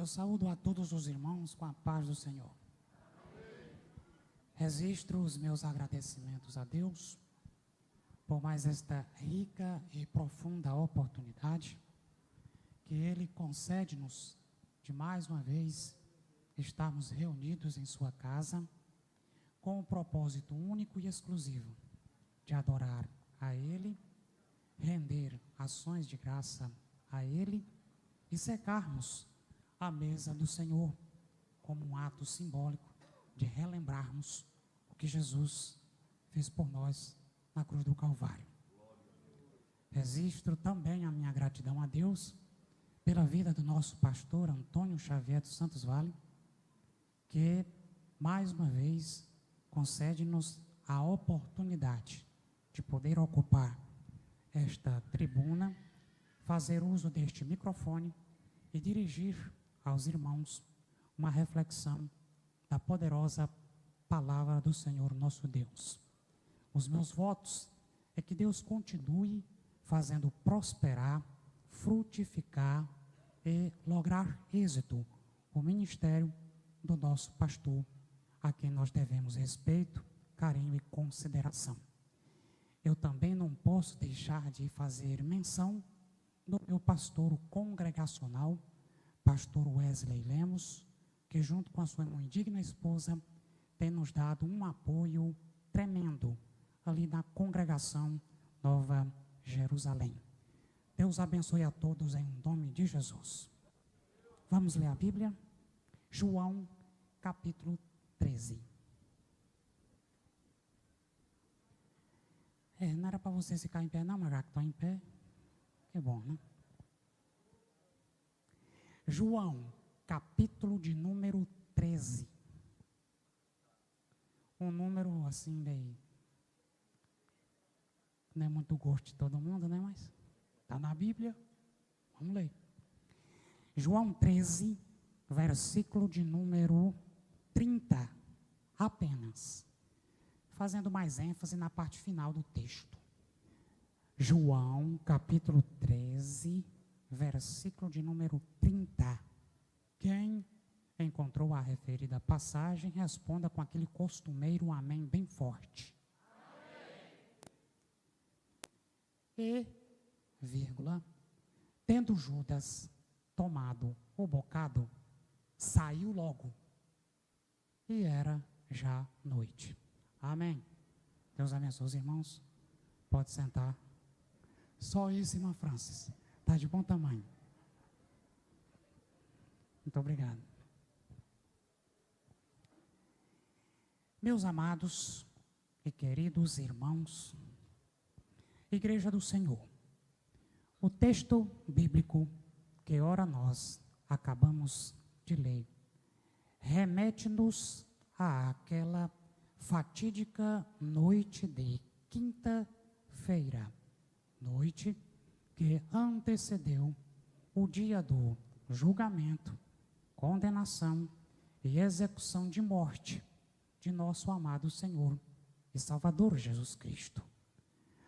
Eu saúdo a todos os irmãos com a paz do Senhor. Registro os meus agradecimentos a Deus por mais esta rica e profunda oportunidade que Ele concede-nos de mais uma vez estarmos reunidos em sua casa com o propósito único e exclusivo de adorar a Ele, render ações de graça a Ele e secarmos a mesa do Senhor como um ato simbólico de relembrarmos o que Jesus fez por nós na cruz do Calvário. Registro também a minha gratidão a Deus pela vida do nosso pastor Antônio Xavier dos Santos Vale, que mais uma vez concede-nos a oportunidade de poder ocupar esta tribuna, fazer uso deste microfone e dirigir aos irmãos uma reflexão da poderosa palavra do Senhor nosso Deus. Os meus votos é que Deus continue fazendo prosperar, frutificar e lograr êxito o ministério do nosso pastor, a quem nós devemos respeito, carinho e consideração. Eu também não posso deixar de fazer menção do meu pastor congregacional, pastor Wesley Lemos, que junto com a sua indigna esposa tem nos dado um apoio tremendo ali na congregação Nova Jerusalém. Deus abençoe a todos em nome de Jesus. Vamos ler a Bíblia? João, capítulo 13. Não era para você ficar em pé não, mas já que está em pé, que bom, né? João, capítulo de número 13. Um número assim, meio... não é muito gosto de todo mundo, né? Mas está na Bíblia. Vamos ler. João 13, versículo de número 30, apenas. Fazendo mais ênfase na parte final do texto. João, capítulo 13, versículo de número 30. Quem encontrou a referida passagem, responda com aquele costumeiro amém bem forte. Amém. Tendo Judas tomado o bocado, saiu logo, e era já noite. Amém. Deus abençoe os irmãos. Pode sentar. Só isso, irmã Francis. Está de bom tamanho. Muito obrigado. Meus amados e queridos irmãos, Igreja do Senhor, o texto bíblico que ora nós acabamos de ler remete-nos àquela fatídica noite de quinta-feira, noite que antecedeu o dia do julgamento, condenação e execução de morte de nosso amado Senhor e Salvador Jesus Cristo.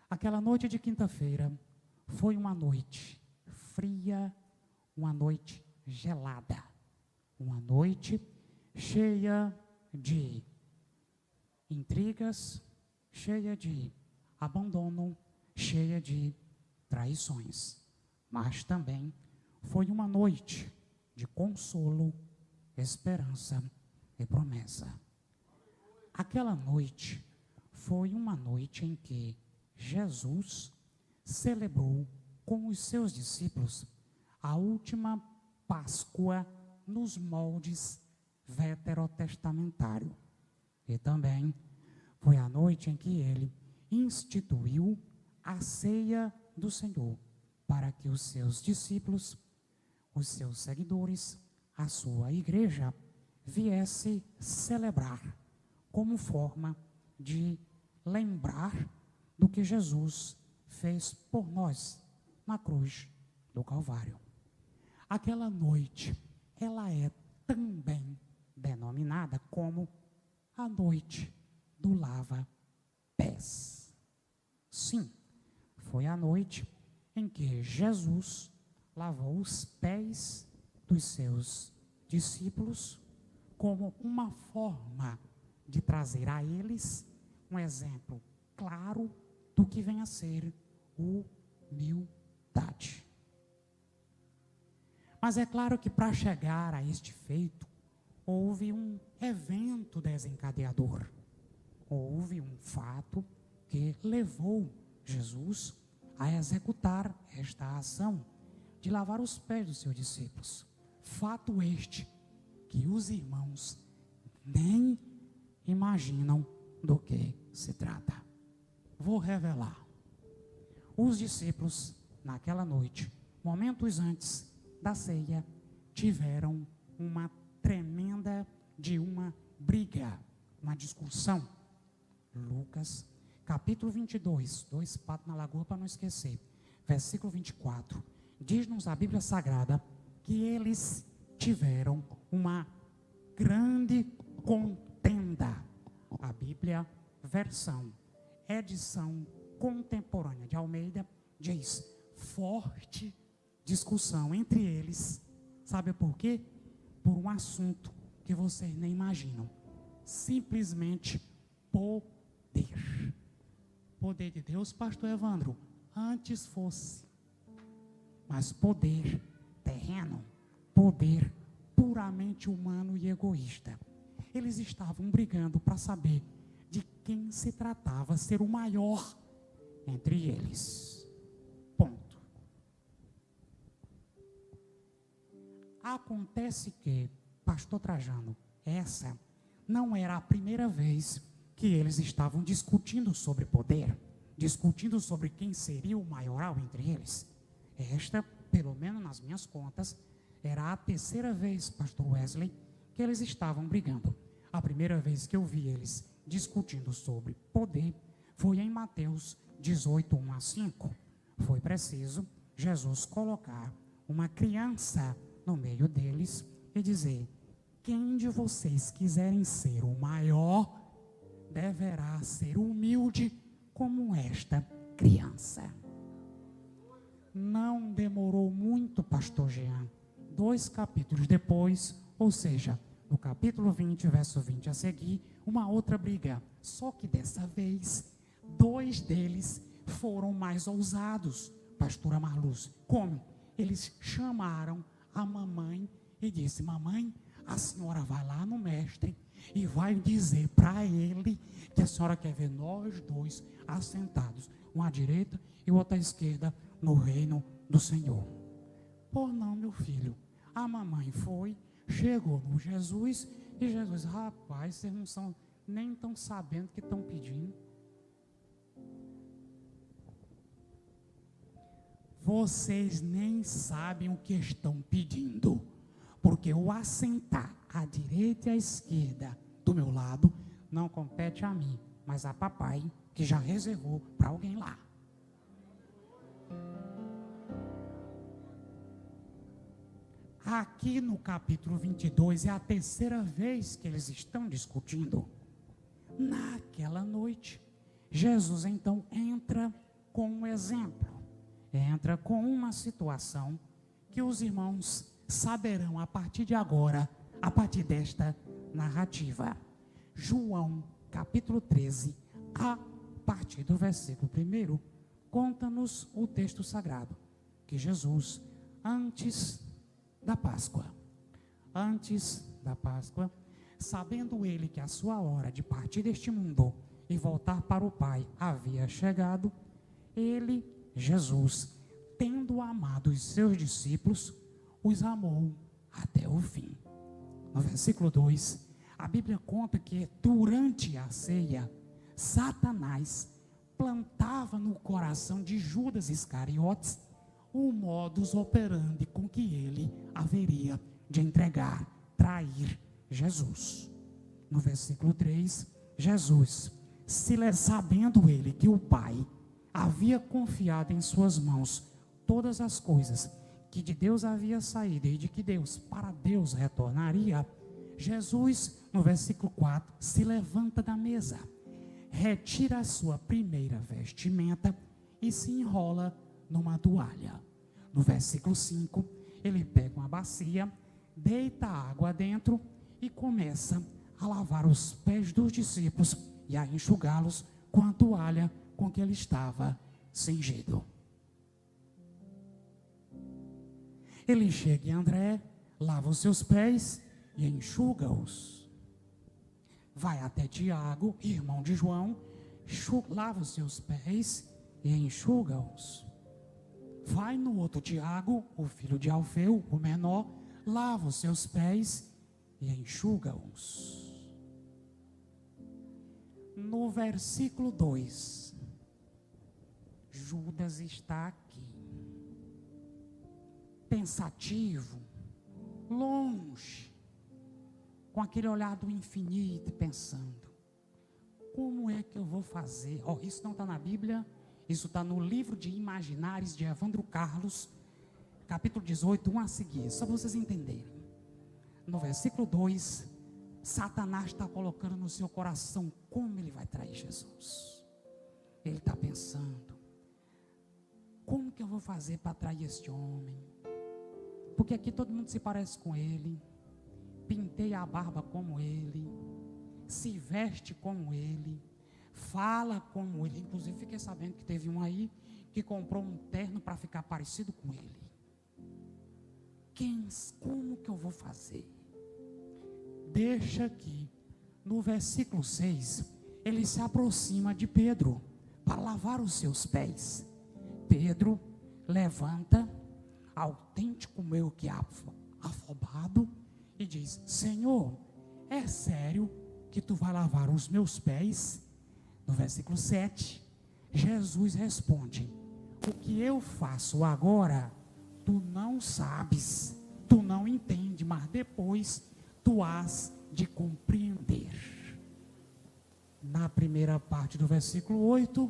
Aquela noite de quinta-feira foi uma noite fria, uma noite gelada, uma noite cheia de intrigas, cheia de abandono, cheia de traições. Mas também foi uma noite de consolo, esperança e promessa. Aquela noite foi uma noite em que Jesus celebrou com os seus discípulos a última Páscoa nos moldes veterotestamentários. E também foi a noite em que ele instituiu a ceia do Senhor, para que os seus discípulos, os seus seguidores, a sua igreja, viesse celebrar como forma de lembrar do que Jesus fez por nós na cruz do Calvário. Aquela noite, ela é também denominada como a noite do lava-pés. Sim, foi a noite em que Jesus lavou os pés dos seus discípulos como uma forma de trazer a eles um exemplo claro do que vem a ser humildade. Mas é claro que para chegar a este feito, houve um evento desencadeador. Houve um fato que levou Jesus a executar esta ação de lavar os pés dos seus discípulos. Fato este que os irmãos nem imaginam do que se trata. Vou revelar. Os discípulos, naquela noite, momentos antes da ceia, tiveram uma tremenda uma briga, uma discussão. Lucas, capítulo 22, 2 patos na lagoa para não esquecer, versículo 24, diz-nos a Bíblia Sagrada que eles tiveram uma grande contenda. A Bíblia, versão, edição contemporânea de Almeida, diz, forte discussão entre eles. Sabe por quê? Por um assunto que vocês nem imaginam. Simplesmente poder. Poder de Deus, pastor Evandro, antes fosse. Mas poder terreno, poder puramente humano e egoísta. Eles estavam brigando para saber de quem se tratava ser o maior entre eles. Ponto. Acontece que, pastor Trajano, essa não era a primeira vez que eles estavam discutindo sobre poder, discutindo sobre quem seria o maioral entre eles. Esta, pelo menos nas minhas contas, era a terceira vez, pastor Wesley, que eles estavam brigando. A primeira vez que eu vi eles discutindo sobre poder foi em Mateus 18, 1 a 5. Foi preciso Jesus colocar uma criança no meio deles e dizer: quem de vocês quiserem ser o maior, deverá ser humilde como esta criança. Não demorou muito, pastor Jean. 2 capítulos depois, ou seja, no capítulo 20, verso 20 a seguir, uma outra briga. Só que dessa vez, 2 deles foram mais ousados, pastora Marluz. Como? Eles chamaram a mamãe e disse: mamãe, a senhora vai lá no mestre e vai dizer para ele que a senhora quer ver nós 2 assentados, um à direita e o outro à esquerda, no reino do Senhor. Por não, meu filho. A mamãe foi, chegou no Jesus e Jesus: rapaz, vocês não são, nem estão sabendo o que estão pedindo. Vocês nem sabem o que estão pedindo, porque o assentar à direita e à esquerda do meu lado não compete a mim, mas a papai, que já reservou para alguém lá. Aqui no capítulo 22 é a terceira vez que eles estão discutindo. Naquela noite, Jesus então entra com um exemplo, entra com uma situação que os irmãos saberão a partir de agora, a partir desta narrativa. João, capítulo 13, a partir do versículo 1, conta-nos o texto sagrado, que Jesus, antes da Páscoa, sabendo ele que a sua hora de partir deste mundo e voltar para o Pai havia chegado, ele, Jesus, tendo amado os seus discípulos, os amou até o fim. No versículo 2, a Bíblia conta que durante a ceia, Satanás plantava no coração de Judas Iscariotes o modus operandi com que ele haveria de entregar, trair Jesus. No versículo 3, Jesus, sabendo ele que o Pai havia confiado em suas mãos todas as coisas, que de Deus havia saído e de que Deus para Deus retornaria, Jesus, no versículo 4, se levanta da mesa, retira a sua primeira vestimenta e se enrola numa toalha. No versículo 5, ele pega uma bacia, deita a água dentro e começa a lavar os pés dos discípulos e a enxugá-los com a toalha com que ele estava cingido. Ele chega em André, lava os seus pés e enxuga-os. Vai até Tiago, irmão de João, lava os seus pés e enxuga-os. Vai no outro Tiago, o filho de Alfeu, o menor, lava os seus pés e enxuga-os. No versículo 2, Judas está aqui, pensativo, longe, com aquele olhar do infinito, pensando: como é que eu vou fazer? Isso não está na Bíblia, isso está no livro de Imaginários de Evandro Carlos, capítulo 18, 1 a seguir, só para vocês entenderem. No versículo 2, Satanás está colocando no seu coração como ele vai trair Jesus. Ele está pensando: como que eu vou fazer para atrair este homem? Porque aqui todo mundo se parece com ele, pintei a barba como ele, se veste como ele, fala como ele. Inclusive fiquei sabendo que teve um aí que comprou um terno para ficar parecido com ele. Como que eu vou fazer? Deixa aqui, no versículo 6, ele se aproxima de Pedro para lavar os seus pés. Pedro levanta, autêntico meio que afobado, e diz: Senhor, é sério que tu vai lavar os meus pés? No versículo 7, Jesus responde: o que eu faço agora, tu não sabes, tu não entende, mas depois tu hás de compreender. Na primeira parte do versículo 8,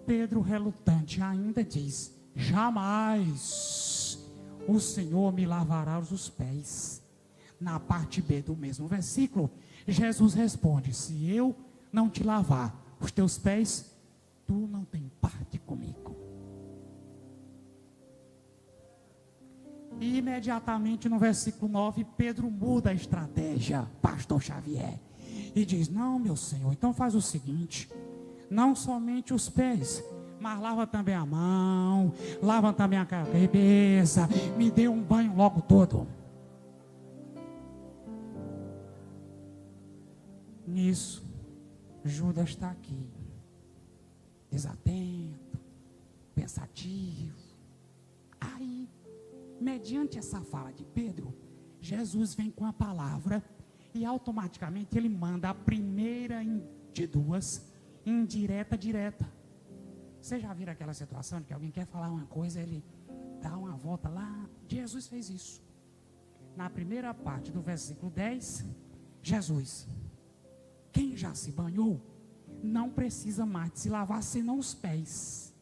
Pedro, relutante ainda, diz: jamais o Senhor me lavará os pés. Na parte B do mesmo versículo, Jesus responde: se eu não te lavar os teus pés, tu não tem parte comigo. E imediatamente no versículo 9, Pedro muda a estratégia, pastor Xavier, e diz: não, meu Senhor, então faz o seguinte, não somente os pés, mas lava também a mão, lava também a cabeça, me dê um banho logo todo. Nisso, Judas está aqui, desatento, pensativo. Aí, mediante essa fala de Pedro, Jesus vem com a palavra e automaticamente ele manda a primeira de duas, indireta, direta. Você já viram aquela situação de que alguém quer falar uma coisa, ele dá uma volta lá? Jesus fez isso. Na primeira parte do versículo 10, Jesus: quem já se banhou, não precisa mais de se lavar senão os pés.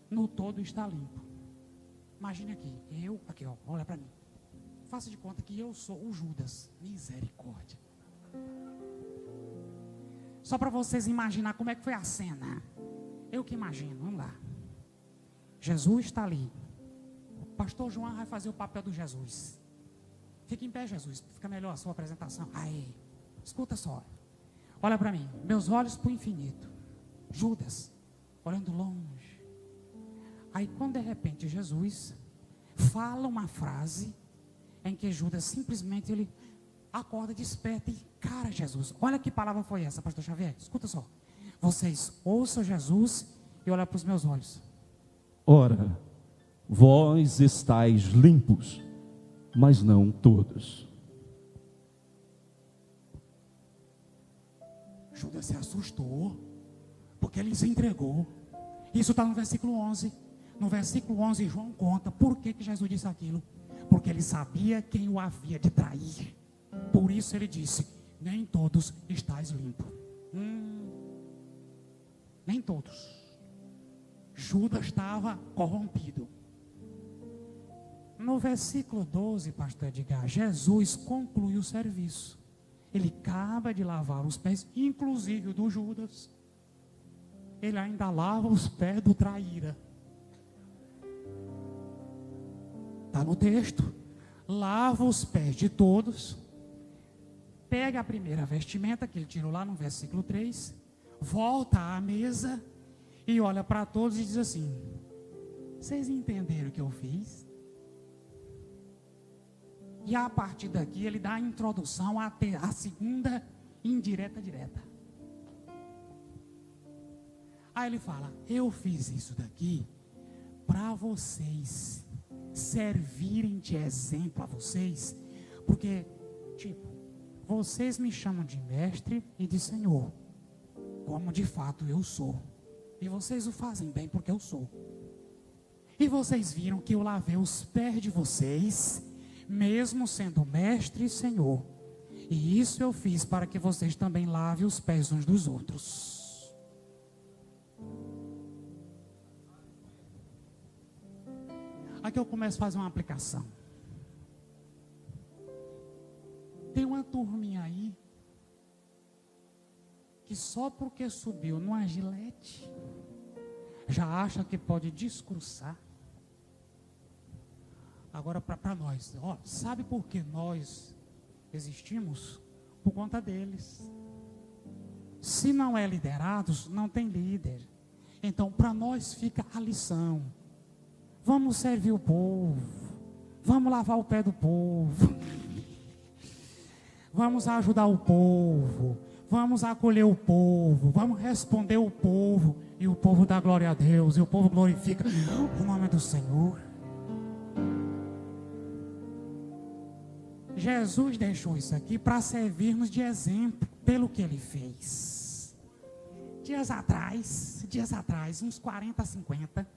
No todo está limpo. Imagine aqui, olha para mim. Faça de conta que eu sou o Judas. Misericórdia. Só para vocês imaginar como é que foi a cena. Eu que imagino, vamos lá. Jesus está ali. O pastor João vai fazer o papel do Jesus. Fica em pé, Jesus, fica melhor a sua apresentação. Aí, escuta só. Olha para mim, meus olhos para o infinito. Judas, olhando longe. Aí quando de repente Jesus fala uma frase em que Judas simplesmente ele acorda, desperta e: cara, Jesus, olha que palavra foi essa, pastor Xavier, escuta só. Vocês ouçam Jesus e olhem para os meus olhos. Ora, vós estáis limpos, mas não todos. Judas se assustou, porque ele se entregou. Isso está no versículo 11. No versículo 11, João conta por que Jesus disse aquilo. Porque ele sabia quem o havia de trair. Por isso ele disse: nem todos estáis limpos. Nem todos. Judas estava corrompido. No versículo 12, pastor Edgar, Jesus concluiu o serviço. Ele acaba de lavar os pés, inclusive o do Judas. Ele ainda lava os pés do traíra. Está no texto. lava os pés de todos, pega a primeira vestimenta que ele tirou lá no versículo 3, volta à mesa e olha para todos e diz assim: vocês entenderam o que eu fiz? E a partir daqui ele dá a introdução à segunda indireta direta. Aí ele fala: eu fiz isso daqui para vocês servirem de exemplo a vocês, porque, tipo, vocês me chamam de mestre e de senhor, como de fato eu sou, e vocês o fazem bem porque eu sou. E vocês viram que eu lavei os pés de vocês, mesmo sendo mestre e senhor, e isso eu fiz para que vocês também lavem os pés uns dos outros. Aqui eu começo a fazer uma aplicação. Tem uma turminha aí que só porque subiu numa gilete já acha que pode discursar. Agora para nós, ó, sabe por que nós existimos? Por conta deles. Se não é liderados, não tem líder. Então para nós fica a lição. Vamos servir o povo, vamos lavar o pé do povo, vamos ajudar o povo, vamos acolher o povo, vamos responder o povo, e o povo dá glória a Deus, e o povo glorifica o nome do Senhor. Jesus deixou isso aqui para servirmos de exemplo pelo que ele fez. Dias atrás, uns 40, 50,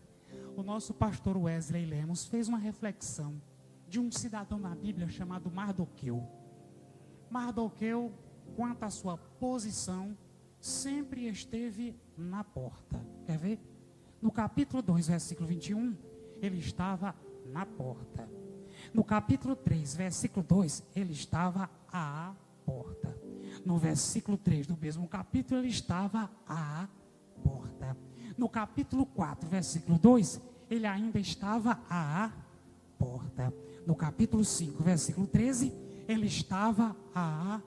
o nosso pastor Wesley Lemos fez uma reflexão de um cidadão na Bíblia chamado Mardoqueu. Mardoqueu, quanto à sua posição, sempre esteve na porta. Quer ver? No capítulo 2, versículo 21, ele estava na porta. No capítulo 3, versículo 2, ele estava à porta. No versículo 3 do mesmo capítulo, ele estava à porta. No capítulo 4, versículo 2, ele ainda estava à porta. No capítulo 5, versículo 13, ele estava à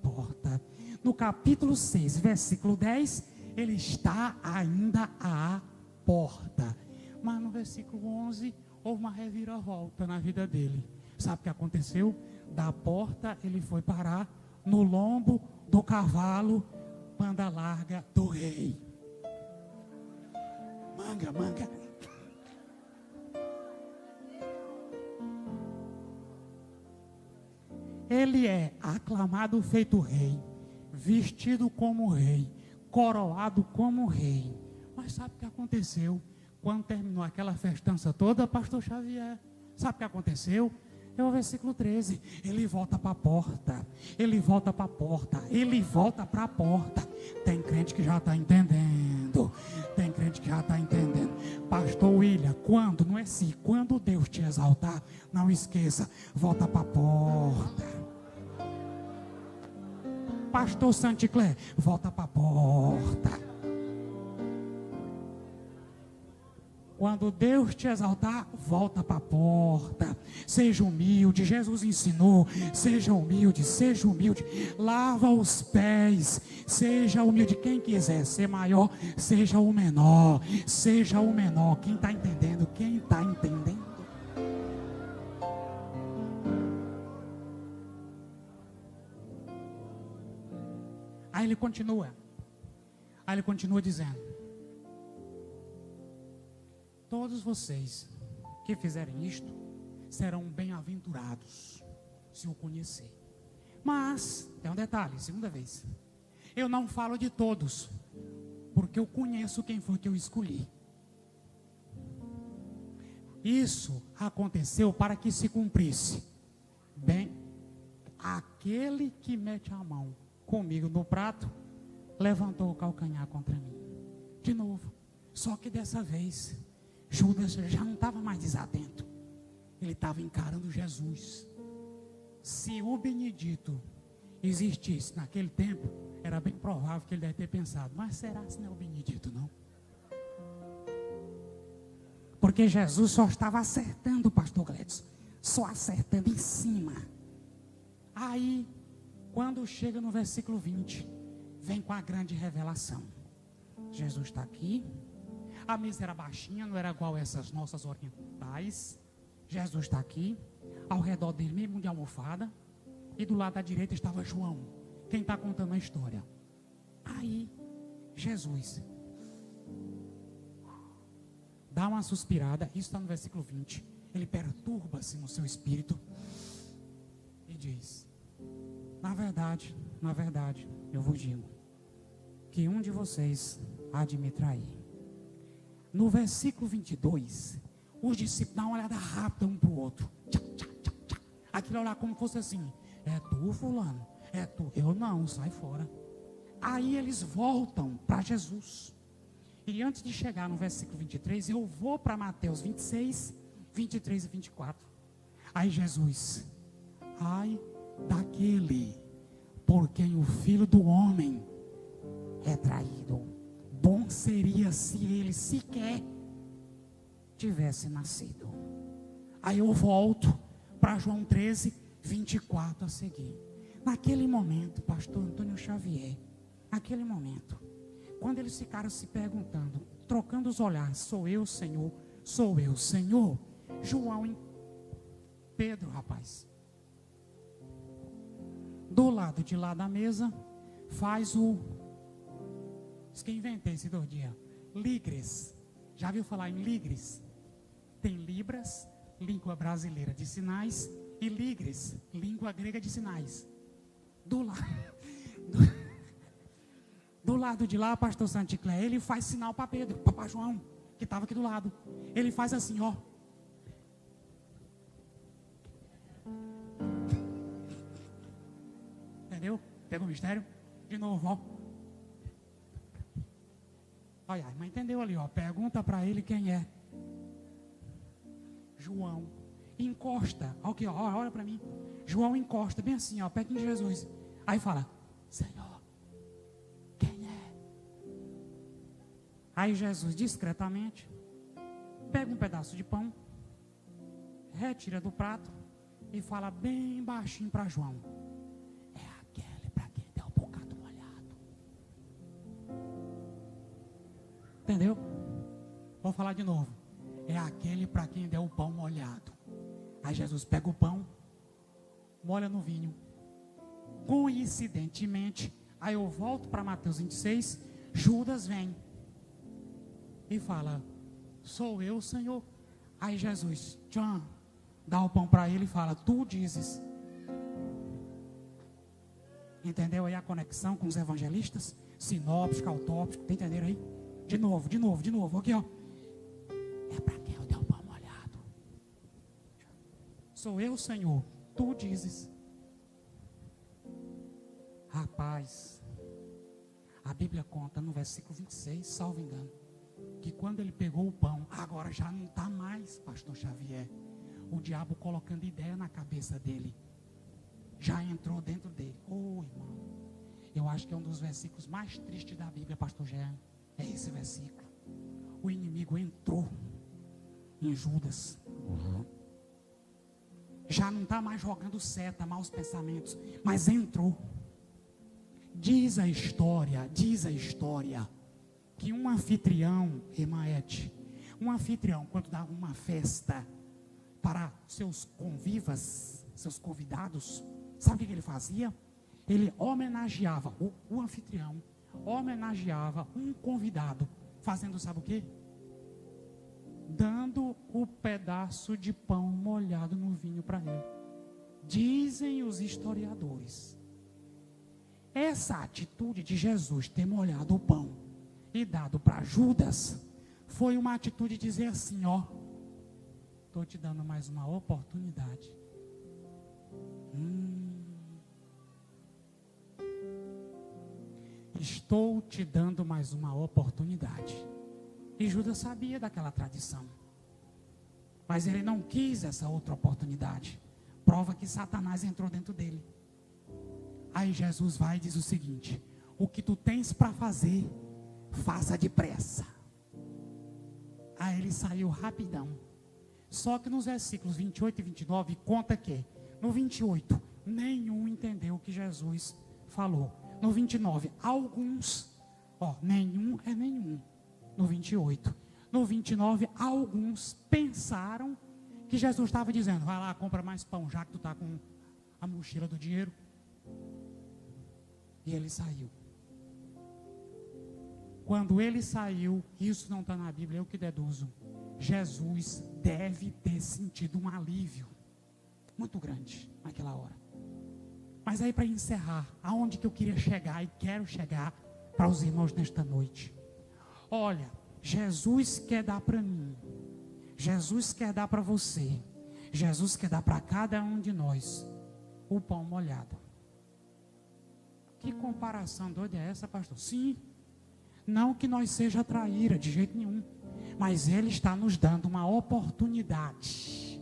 porta. No capítulo 6, versículo 10, ele está ainda à porta. Mas no versículo 11, houve uma reviravolta na vida dele. Sabe o que aconteceu? Da porta ele foi parar no lombo do cavalo, banda larga do rei. Manga. Ele é aclamado feito rei, vestido como rei, coroado como rei. Mas sabe o que aconteceu? Quando terminou aquela festança toda, pastor Xavier, sabe o que aconteceu? É o versículo 13, ele volta para a porta, ele volta para a porta, ele volta para a porta. Tem crente que já está entendendo, tem crente que já está entendendo. Pastor William, quando, não é se, quando Deus te exaltar, não esqueça, volta para a porta. Pastor Santiclé, volta para a porta. Quando Deus te exaltar, volta para a porta. Seja humilde, Jesus ensinou. Seja humilde. Lava os pés. Seja humilde. Quem quiser ser maior, seja o menor. Seja o menor. Quem está entendendo? Quem está entendendo? Aí ele continua dizendo: todos vocês que fizerem isto serão bem-aventurados se o conhecer. Mas, tem um detalhe, segunda vez. Eu não falo de todos, porque eu conheço quem foi que eu escolhi. Isso aconteceu para que se cumprisse. Bem, aquele que mete a mão comigo no prato, levantou o calcanhar contra mim. De novo. Só que dessa vez, Judas já não estava mais desatento. Ele estava encarando Jesus. Se o Benedito existisse naquele tempo, era bem provável que ele deve ter pensado: mas será se não é o Benedito, não? Porque Jesus só estava acertando o pastor Gledson. só acertando em cima. Aí, quando chega no versículo 20, vem com a grande revelação. Jesus está aqui, a mesa era baixinha, não era igual essas nossas orientais. Jesus está aqui, ao redor dele mesmo de almofada, e do lado da direita estava João, quem está contando a história. Aí, Jesus dá uma suspirada, isso está no versículo 20, ele perturba-se no seu espírito, e diz: na verdade, eu vos digo, que um de vocês há de me trair. No versículo 22, os discípulos dão uma olhada rápida um para o outro. Tchá, tchá, tchá, tchá. Aquilo olhar como fosse assim: é tu, fulano? É tu? Eu não, sai fora. Aí eles voltam para Jesus. E antes de chegar no versículo 23, eu vou para Mateus 26, 23 e 24. Aí Jesus: ai daquele por quem o Filho do Homem é traído. Bom seria se ele sequer tivesse nascido. Aí eu volto para João 13, 24 a seguir. Naquele momento, pastor Antônio Xavier, naquele momento, quando eles ficaram se perguntando, trocando os olhares: sou eu, Senhor? Sou eu, Senhor? João e Pedro, rapaz, do lado de lá da mesa, faz isso que eu inventei esse 2 dias, Ligres. Já viu falar em Ligres? Tem Libras, língua brasileira de sinais, e Ligres, língua grega de sinais. Do lado de lá, pastor Santiclé, ele faz sinal para Pedro, para João, que estava aqui do lado. Ele faz assim, ó. Entendeu? Pegou o mistério? De novo, ó. Olha, a irmã entendeu ali, ó. Pergunta para ele quem é. João. Encosta. Ok, ó, olha para mim. João encosta, bem assim, ó, pertinho de Jesus. Aí fala: Senhor, quem é? Aí Jesus, discretamente, pega um pedaço de pão, retira do prato e fala bem baixinho para João: é aquele para quem deu o bocado molhado. Entendeu? Vou falar de novo: é aquele para quem deu o pão molhado. Aí Jesus pega o pão, molha no vinho. Coincidentemente, aí eu volto para Mateus 26, Judas vem e fala: sou eu, Senhor? Aí Jesus, tchan, dá o pão para ele e fala: tu dizes. Entendeu aí a conexão com os evangelistas? Sinóptico, autóptico, tá entendendo aí? De novo, aqui ó. É para quem eu dei o pão molhado. Sou eu, Senhor, tu dizes. Rapaz, a Bíblia conta no versículo 26, salvo engano, que quando ele pegou o pão, agora já não está mais, pastor Xavier, o diabo colocando ideia na cabeça dele, já entrou dentro dele. Oh, irmão, eu acho que é um dos versículos mais tristes da Bíblia, pastor Jean, é esse versículo. O inimigo entrou em Judas, já não está mais jogando seta, maus pensamentos, mas entrou. Diz a história, que um anfitrião, Emaete, um anfitrião, quando dava uma festa para seus convivas, seus convidados, sabe o que ele fazia? Ele homenageava, o anfitrião homenageava um convidado, fazendo sabe o quê? Dando o pedaço de pão molhado no vinho para ele. Dizem os historiadores, essa atitude de Jesus ter molhado o pão e dado para Judas foi uma atitude de dizer assim, ó, estou te dando mais uma oportunidade. Estou te dando mais uma oportunidade. E Judas sabia daquela tradição, mas ele não quis essa outra oportunidade. Prova que Satanás entrou dentro dele. Aí Jesus vai e diz o seguinte: o que tu tens para fazer, faça depressa. Aí ele saiu rapidão, Só que nos versículos 28 e 29 conta que, no 28, nenhum entendeu o que Jesus falou. No 29, alguns, nenhum é nenhum. No 28. No 29, alguns pensaram que Jesus estava dizendo, vai lá, compra mais pão, já que tu está com a mochila do dinheiro. E ele saiu. Quando ele saiu, isso não está na Bíblia, eu que deduzo. Jesus deve ter sentido um alívio muito grande naquela hora. Mas aí, para encerrar, aonde que eu queria chegar e quero chegar para os irmãos nesta noite. Olha, Jesus quer dar para mim, Jesus quer dar para você, Jesus quer dar para cada um de nós o pão molhado. Que comparação doida é essa, pastor? Sim, não que nós seja traíra de jeito nenhum, mas Ele está nos dando uma oportunidade,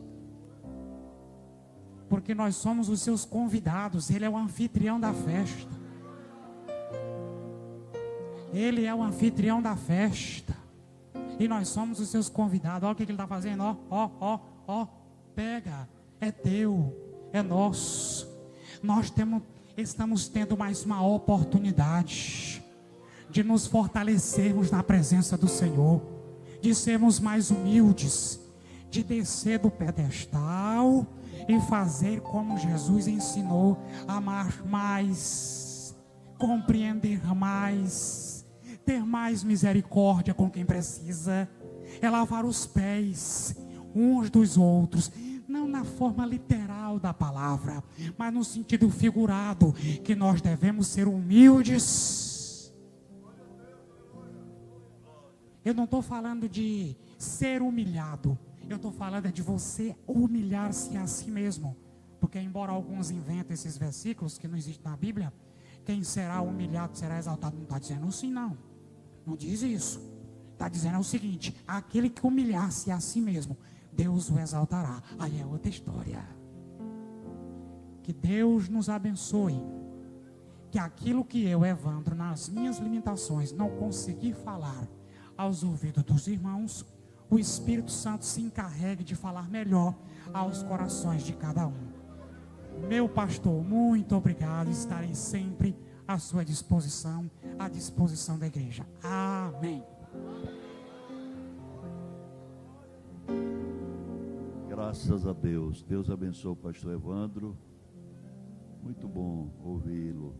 porque nós somos os seus convidados. Ele é o anfitrião da festa. Ele é o anfitrião da festa. E nós somos os seus convidados. Olha o que ele está fazendo. Pega. É teu. É nosso. Nós estamos tendo mais uma oportunidade de nos fortalecermos na presença do Senhor, de sermos mais humildes, de descer do pedestal e fazer como Jesus ensinou, amar mais, compreender mais, ter mais misericórdia com quem precisa, é lavar os pés uns dos outros, não na forma literal da palavra, mas no sentido figurado, que nós devemos ser humildes. Eu não estou falando de ser humilhado, eu estou falando de você humilhar-se a si mesmo, porque embora alguns inventem esses versículos que não existem na Bíblia, quem será humilhado será exaltado. Não está dizendo assim, não diz isso. Está dizendo o seguinte: aquele que humilhar-se a si mesmo, Deus o exaltará. Aí é outra história. Que Deus nos abençoe, que aquilo que eu, Evandro, nas minhas limitações, não consegui falar aos ouvidos dos irmãos, o Espírito Santo se encarregue de falar melhor aos corações de cada um. Meu pastor, muito obrigado. Estarei sempre à sua disposição, à disposição da igreja. Amém. Graças a Deus. Deus abençoe o pastor Evandro. Muito bom ouvi-lo.